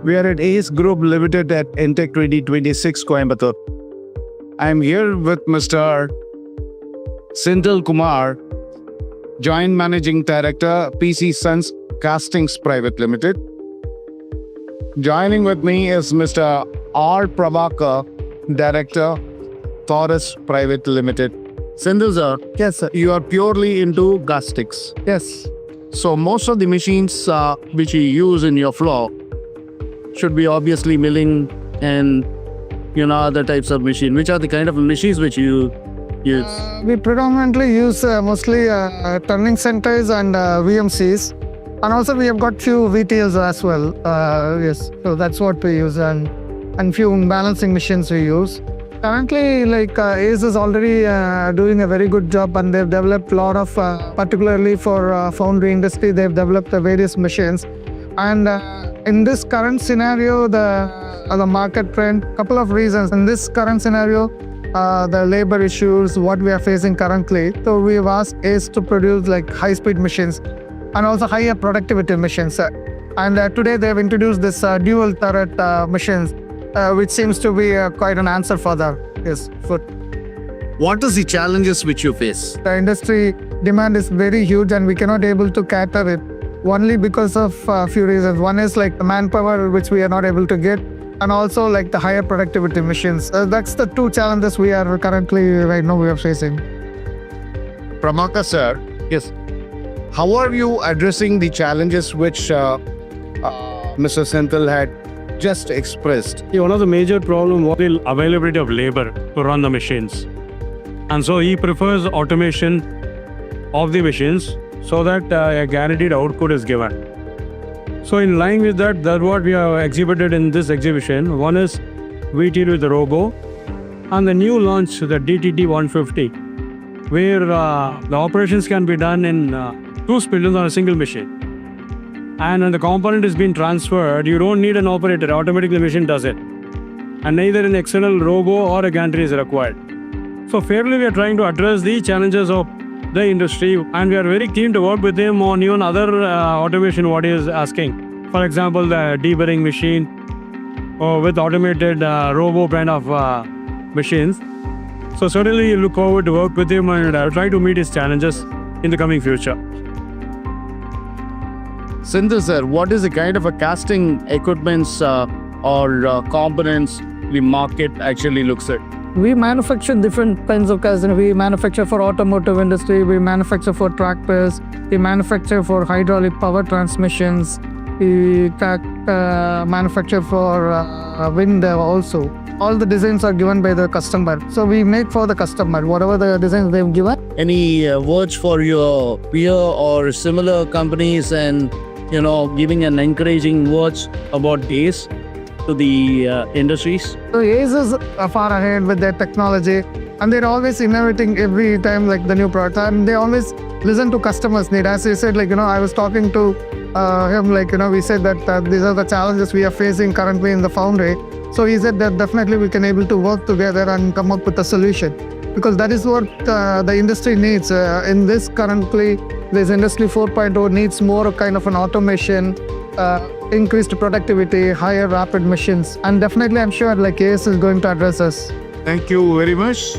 We are at ACE Group Limited at Intech 2026 Coimbatore. I am here with Mr. Senthil Kumar, Joint Managing Director, PC Sons Castings Private Limited. Joining with me is Mr. R. Prabhakar, Director, Taurus Private Limited. Senthil sir, Yes, sir. you are purely into castings. Yes. So most of the machines which you use in your floor should be obviously milling and other types of machine. Which are the kind of machines which you use? We predominantly use mostly turning centers and VMCs. And also we have got few VTLs as well. Yes, so that's what we use, and few balancing machines we use. Currently, ACE is already doing a very good job, and they've developed a lot of, particularly for foundry industry, they've developed various machines. And in this current scenario, the market trend, couple of reasons. In this current scenario, the labor issues, what we are facing currently. So we've asked ACE to produce high-speed machines and also higher productivity machines. And today they've introduced this dual turret machines, which seems to be quite an answer for that. Yes, for What is the challenges which you face? the industry demand is very huge, and we cannot able to cater it only because of a few reasons. One is the manpower, which we are not able to get, and also the higher productivity machines. That's the two challenges we are currently right now we are facing. Prabhakar sir, Yes. how are you addressing the challenges which Mr. Senthil had just expressed? One of the major problems was the availability of labor to run the machines. And so he prefers automation of the machines so that a guaranteed output is given. So in line with that, that's what we have exhibited in this exhibition. One is VTL with the Robo, and the new launch, the DTT 150, where the operations can be done in 2 spindles on a single machine. And when the component is being transferred, you don't need an operator, automatically the machine does it. And neither an external robo or a gantry is required. So fairly we are trying to address the challenges of the industry, and we are very keen to work with him on even other automation what he is asking. For example, the deburring machine, or with automated robo kind of machines. So certainly look forward to work with him and try to meet his challenges in the coming future. Senthil sir, what is the kind of a casting equipments or components the market actually looks at? We manufacture different kinds of castings. We manufacture for automotive industry, we manufacture for tractors, we manufacture for hydraulic power transmissions, we manufacture for wind also. All the designs are given by the customer. So we make for the customer, whatever the designs they've given. Any words for your peer or similar companies, and giving an encouraging words about ACE to the industries? So ACE is far ahead with their technology, and they're always innovating every time the new product, and they always listen to customers' need. As you said, I was talking to him, we said that these are the challenges we are facing currently in the foundry. So he said that definitely we can able to work together and come up with a solution, because that is what the industry needs. In this currently, this industry 4.0 needs more kind of an automation, increased productivity, higher rapid machines, and definitely I'm sure ACE is going to address us. Thank you very much.